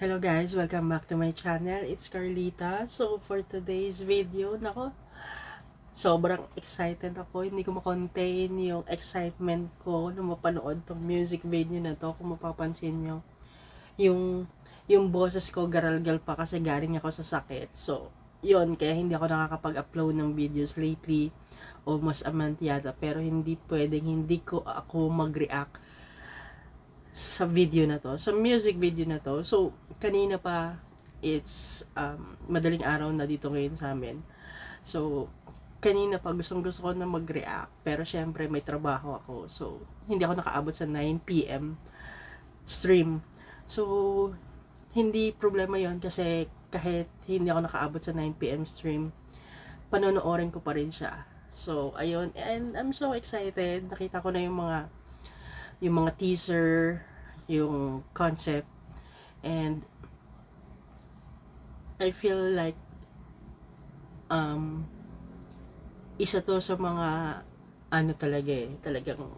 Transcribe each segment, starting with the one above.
Hello guys, welcome back to my channel. It's Carlita. So for today's video, nako, sobrang excited ako. Hindi ko makontain yung excitement ko na mapanood tong music video na to. Kung mapapansin nyo, yung boses ko garalgal pa kasi galing ako sa sakit. So, yun, kaya hindi ako nakakapag-upload ng videos lately. Almost a month yata. Pero hindi pwedeng hindi ko ako mag-react sa video na to, sa music video na to. So, kanina pa, it's madaling araw na dito ngayon sa amin. So, kanina pa gustong gusto ko na mag-react. Pero syempre, may trabaho ako. So, hindi ako nakaabot sa 9 p.m. stream. So, hindi problema yon kasi kahit hindi ako nakaabot sa 9 p.m. stream, panonoorin ko pa rin siya. So, ayun. And I'm so excited. Nakita ko na yung mga teaser, yung concept, and I feel like isa to sa mga talagang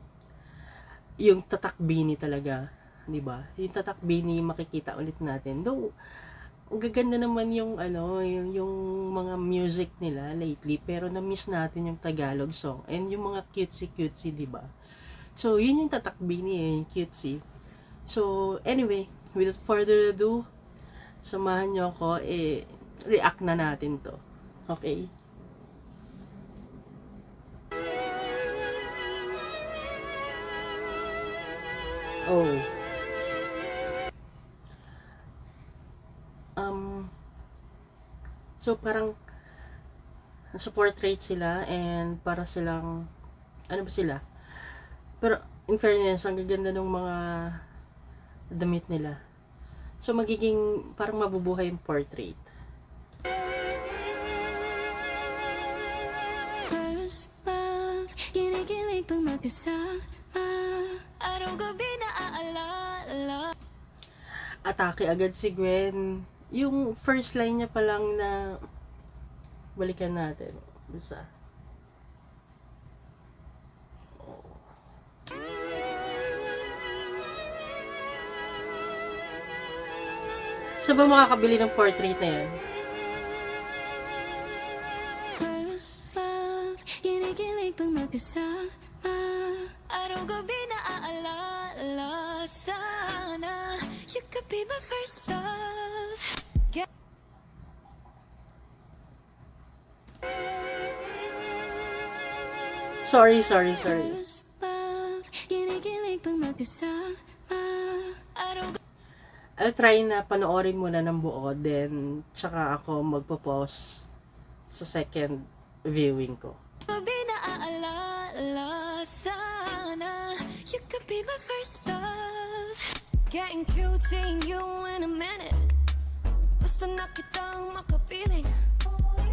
yung tatak bini talaga, 'di ba? Yung tatak bini makikita ulit natin. Though ang gaganda naman yung yung mga music nila lately, pero na-miss natin yung Tagalog song and yung mga cutesy, 'di ba? So, yun yung tatak bini yung cutesy. So, anyway, without further ado, samahan nyo ako, react na natin to. Okay? Oh. So, parang nasa portrait sila and para silang, ano ba sila? Pero, in fairness, ang gaganda ng mga damit nila. So, magiging parang mabubuhay yung portrait. First love, kinikilig pang magkasama, araw-gabi na aalala. Atake agad si Gwen. Yung first line niya pa lang na balikan natin. Basta. Saan ba makakabili ng portrait na yan? First love, kinikilig pang magkasama, araw-gabi na aalala. Sana you could be my first love. Sorry. First love, kinikilig pang magkasama, araw-gabi. I'll try na panoorin muna ng buo, then tsaka ako magpo-pause sa second viewing ko. na aalala. Sana you could be my first love. Getting cute, seeing you in a minute. Gusto na kitang makapiling.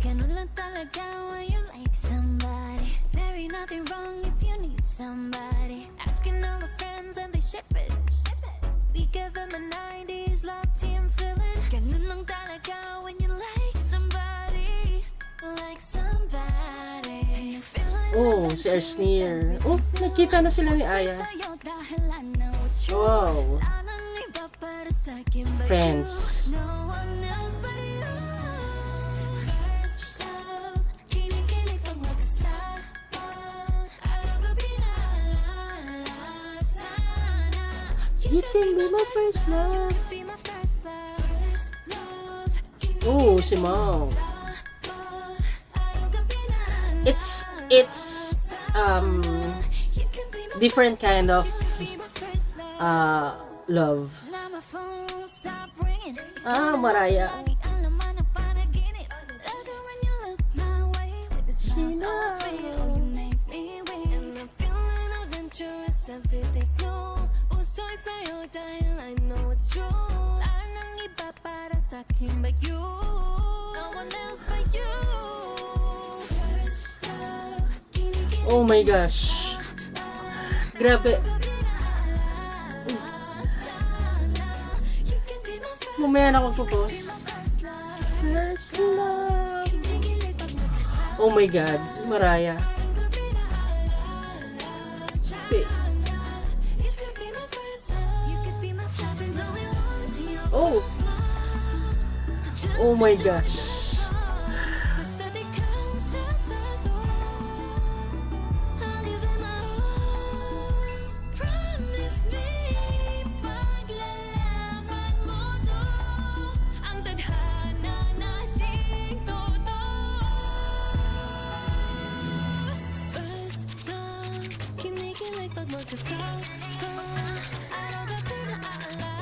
Ganun lang talaga when you like somebody. There ain't nothing wrong if you need somebody. Asking all the friends and they ship it. We give them a 90s love team feeling. Ganun lang talaga when you like somebody. Like somebody. And you're feeling Oh, si Arsneer. Oh, nagkita na sila ni Aya. Wow. Friends. You can be my first love. Oh, si Mom. It's different kind of love. Mariah. Everything's new. Uso'y sa'yo dahil I know it's true. Wala nang iba para sa'kin but you. No one else but you. First love, Oh my gosh. Grabe. Mamaya na ako po-post. First love. Oh my God. Mariah. Stay. you could be my first love. You could be my first love. Oh! Oh my gosh. Basta di kang sasalo, I'll give it my all. Promise me, paglalaban mo to, ang tadhana nating totoo. First love, kinikilig pag magkasama, araw-gabi na aalala.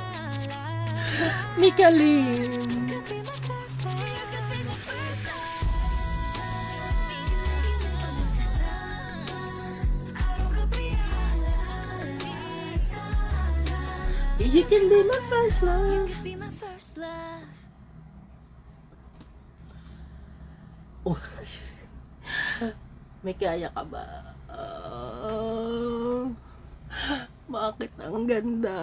Mika Lim. Could be my first love. You could be my first love. Araw-gabi aalala sana. You can be my first You love. could be my first love. Oh. May kaya ka ba? Bakit ang ganda?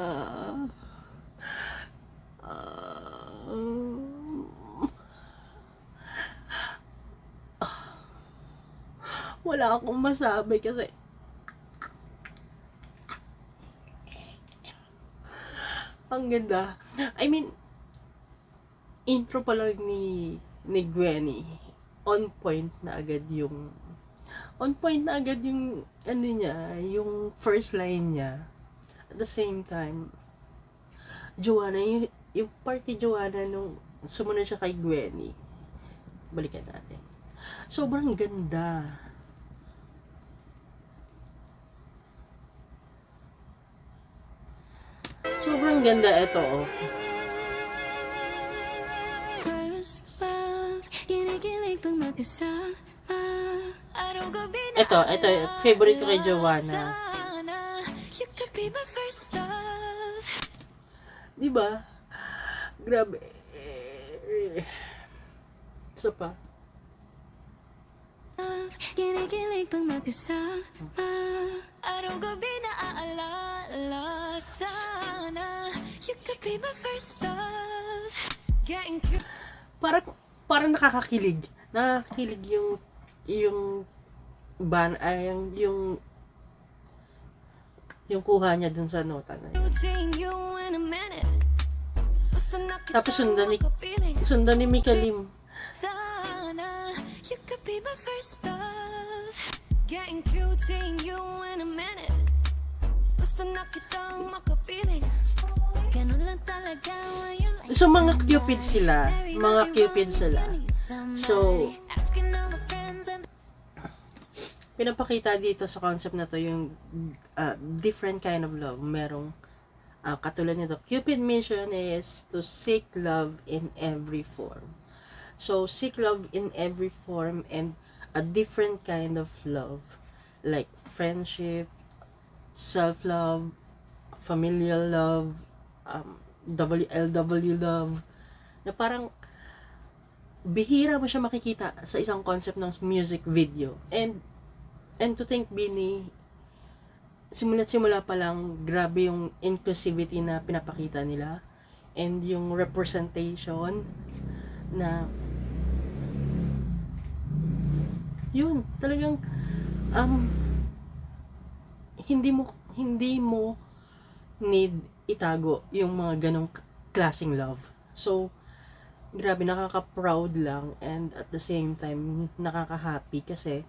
Wala akong masabi kasi ang ganda. I mean, intro pa lang ni Gwenny. On point na agad yung ano niya, yung first line niya. At the same time, Joanna, yung party Joanna nung sumunod siya kay Gwenny. Balikan natin. Sobrang ganda. Sobrang ganda ito, oh. First love, kinikilig pag magkasama, araw-gabi na Ito, favorite ko kay aalala Joanna. sana. You could be my first love. Di ba? Grabe. Isa pa. Kinikilig pang magkasama, araw-gabi na aalala sana. You could be my first love. Getting cute. Parang nakakakilig. Nakakakilig yung yung kuha niya dun sa nota na yun. Seeing you in a minute. Gusto na kita Tapos sundan makapiling ni Mika Lim. sana. You could be my first love. Getting cute, seeing you in a minute. Gusto na kitang makapiling. Ganun lang talaga when you like So, mga somebody. cupid sila. Very Mga lucky cupid when sila. you need somebody. So, Asking all the friends and pinapakita dito sa concept na to yung different kind of love. Merong katulad nito, Cupid mission is to seek love in every form. So, seek love in every form and a different kind of love. Like friendship, self-love, familial love, WLW love. Na parang bihira mo siya makikita sa isang concept ng music video. And to think, Bini, simula pa lang, grabe yung inclusivity na pinapakita nila. And yung representation na yun, talagang hindi mo need itago yung mga ganong klaseng love. So, grabe, nakaka-proud lang and at the same time, nakaka-happy kasi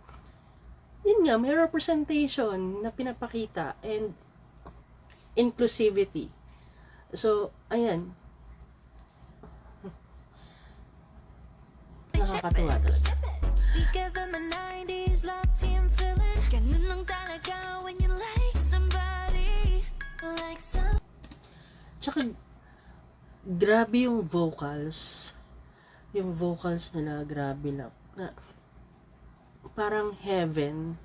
yun nga, may representation na pinapakita and inclusivity. So, ayan. Nakakatuwa talaga. we give them a 90s love team feeling. Ganun lang talaga when you like somebody. Like some. Tsaka, grabe yung vocals. Yung vocals nila, grabe lang. Parang heaven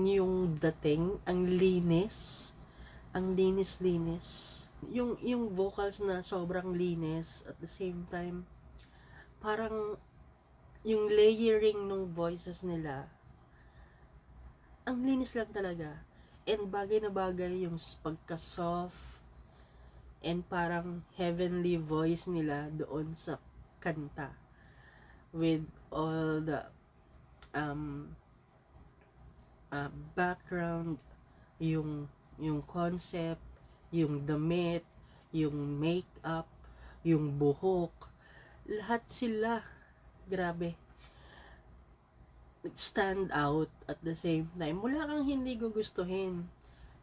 yung dating, ang linis, yung vocals na sobrang linis, at the same time parang yung layering ng voices nila, ang linis lang talaga, and bagay na bagay yung pagka soft and parang heavenly voice nila doon sa kanta, with all the background, yung concept, yung damit, yung makeup, yung buhok, lahat sila, grabe, stand out at the same time. Wala kang hindi gugustuhin.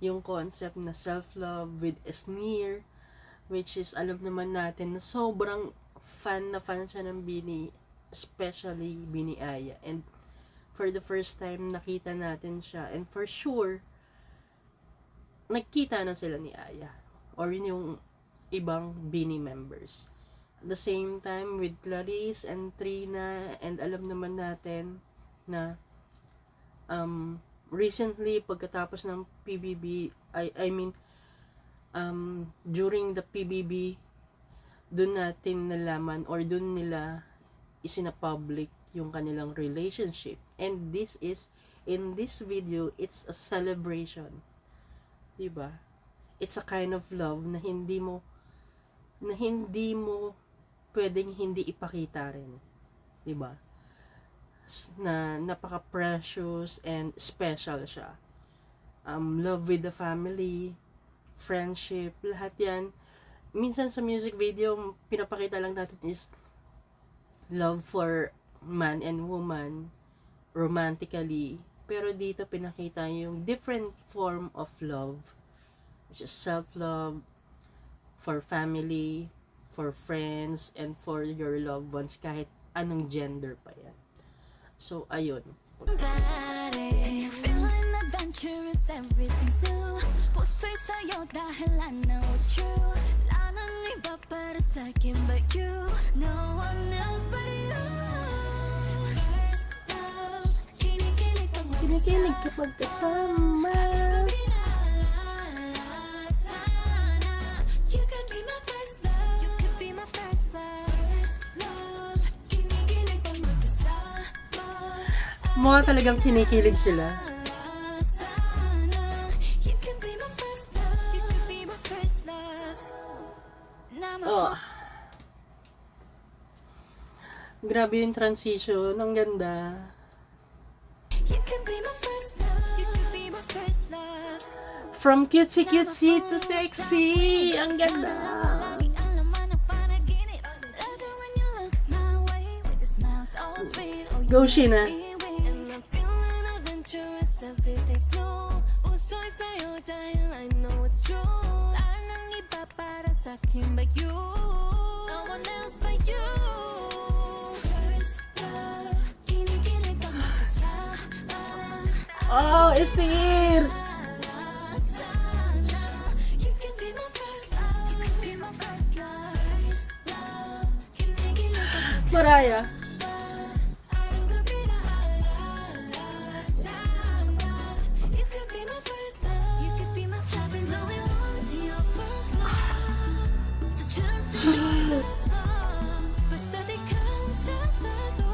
Yung concept na self-love with a sneer, which is alam naman natin na sobrang fan na fan siya ng Bini, especially Bini Aya. And for the first time, nakita natin siya. And for sure, nagkita na sila ni Aya. Or yung ibang Bini members. At the same time, with Clarice and Trina, and alam naman natin na recently, pagkatapos ng PBB, I mean, during the PBB, dun natin nalaman or dun nila isinapublic yung kanilang relationship. And this is, in this video, it's a celebration. Diba? It's a kind of love na hindi mo pwedeng hindi ipakita rin. Diba? Na napaka-precious and special siya. Love with the family, friendship, lahat yan. Minsan sa music video, pinapakita lang natin is love for man and woman, romantically. Pero dito pinakita yung different form of love, which is self-love, for family, for friends, and for your loved ones, kahit anong gender pa yan. So, ayun. Body, feeling adventurous, everything's new. Puso'y sa'yo dahil I know it's true. Wala nang iba para sa'kin but you. No one else but you. First love, kinikilig pag Kinikilig kapag kasama. You could be my first love. You could be my first love. First love, kinikilig pag magkasama. Mukha talagang kinikilig sila. You could be my first love. You could be my first love. Now my Oh. Grabe yung transition. Ang ganda. You could be my first love. You could be my first love. From cutesy to sexy. Ang ganda. Di alam man ang panaginip. Love it when you look my way with a smile so sweet. Oh, you Go, Sheena. make me wait. And I'm feeling adventurous, everything's new. Puso'y sa'yo dahil I know it's true. Wala nang iba para sa'kin but you. No one else but you. First love, kinikilig pag magkasama. Oh, Esther! You can be my first love. You can be my first love. First love, kinikilig pag Mariah. you could be my first love. You could be my first love. Only once your first love. So just enjoy the fun. Basta di ka sasalo.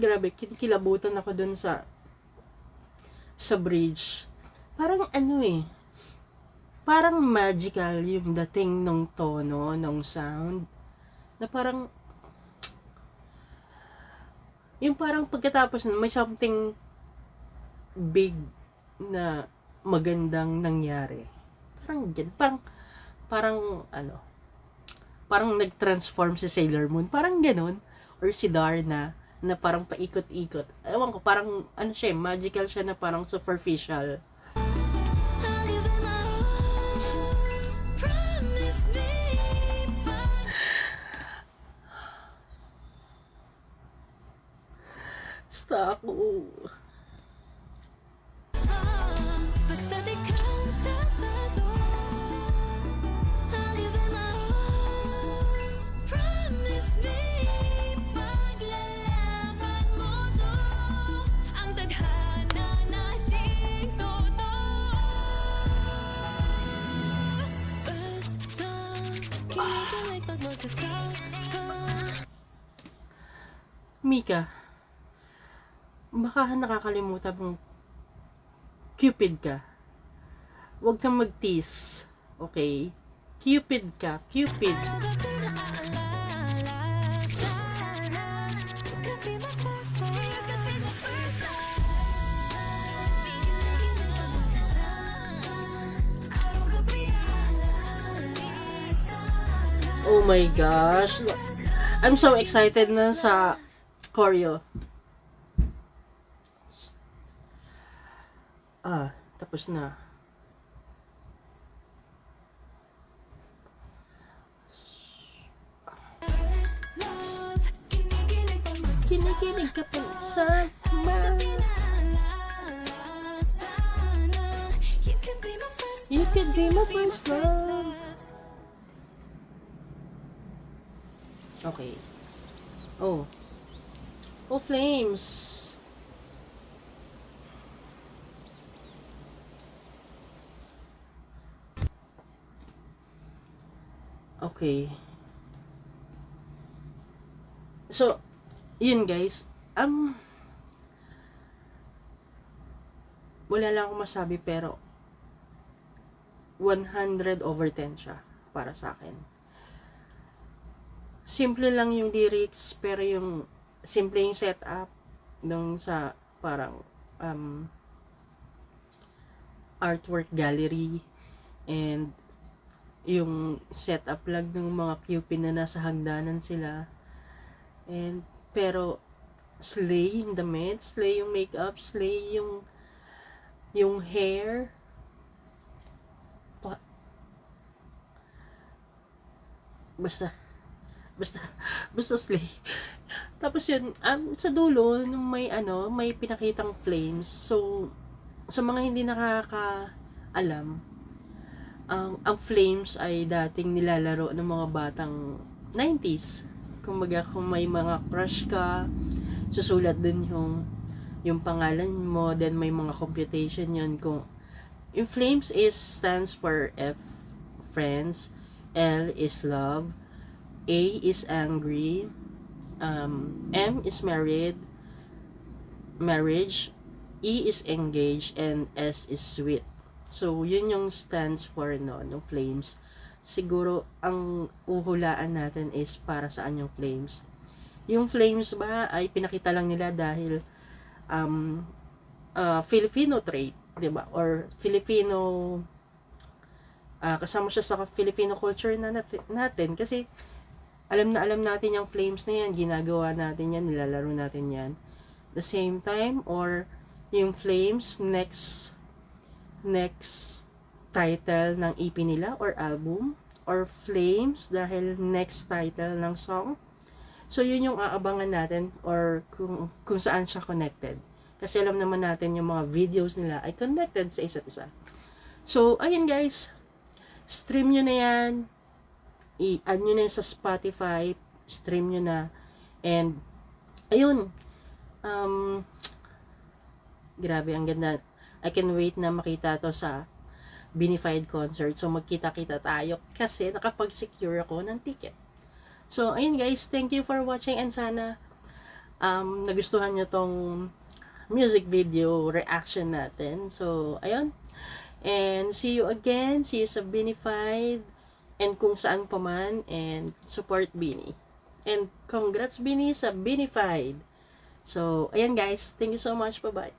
Grabe, kinikilabutan ako dun sa bridge. Parang ano eh, parang magical yung dating nung tono, nung sound, na parang, yung parang pagkatapos nun, may something big na magandang nangyari. Parang nag-transform si Sailor Moon. Parang ganun. Or si Darna, na parang paikot-ikot. Ewan ko, parang, magical siya na parang superficial. I'll give it my all. Promise me. Basta ako. Basta di ka sasalo. I'll give it my all. Promise me. Paglalaban mo to ang tadhana nating totoo. First love, kinikilig pag magkasama. Mika, baka nakakalimutan mong Cupid ka. Huwag kang mag-tease. Okay? Cupid ka. Cupid. Oh my gosh. I'm so excited na sa choreo. Tapos na. First love, kinikilig pa mag-isa. Kinikilig ka pa sa Sana, you could be my first You love. could be my Be my first love. Okay. Oh. Oh, flames. Okay. So, yun guys. Wala lang akong masabi pero 100/10 siya para sa akin. Simple lang yung lyrics pero yung simple yung setup nung sa parang artwork gallery and yung setup lang ng mga cupid na nasa hagdanan sila. And pero slay yung damit, slay yung makeup, slay yung hair. Basta basta slay. Tapos yun, sa dulo nung may pinakitang flames. So sa mga hindi nakakaalam, ang flames ay dating nilalaro ng mga batang 90s. Kumbaga kung may mga crush ka, susulat dun yung pangalan mo, then may mga computation yun. Kung yung flames stands for F, friends, L is love, A is angry, M is marriage, E is engaged, and S is sweet. So, yun yung stands for no flames. Siguro, ang uhulaan natin is para saan yung flames. Yung flames ba ay pinakita lang nila dahil Filipino trait, 'di ba? Or Filipino kasama siya sa Filipino culture natin kasi alam natin yung flames na yan, ginagawa natin yan, nilalaro natin yan. The same time, or yung flames next title ng EP nila or album, or flames dahil next title ng song. So yun yung aabangan natin or kung saan siya connected. Kasi alam naman natin yung mga videos nila ay connected sa isa't isa. So ayun guys, stream nyo na yan, i-add nyo na yan sa Spotify, stream nyo na, and ayun, grabe, ang ganda. I can wait na makita to sa Benefied concert. So magkita-kita tayo kasi nakapag-secure ako ng ticket. So ayun guys, thank you for watching and sana nagustuhan nyo tong music video reaction natin. So ayun, and see you again, see you sa Benefied and kung saan pa man, and support Bini. And congrats Bini sa Benefied. So ayan guys, thank you so much, bye bye.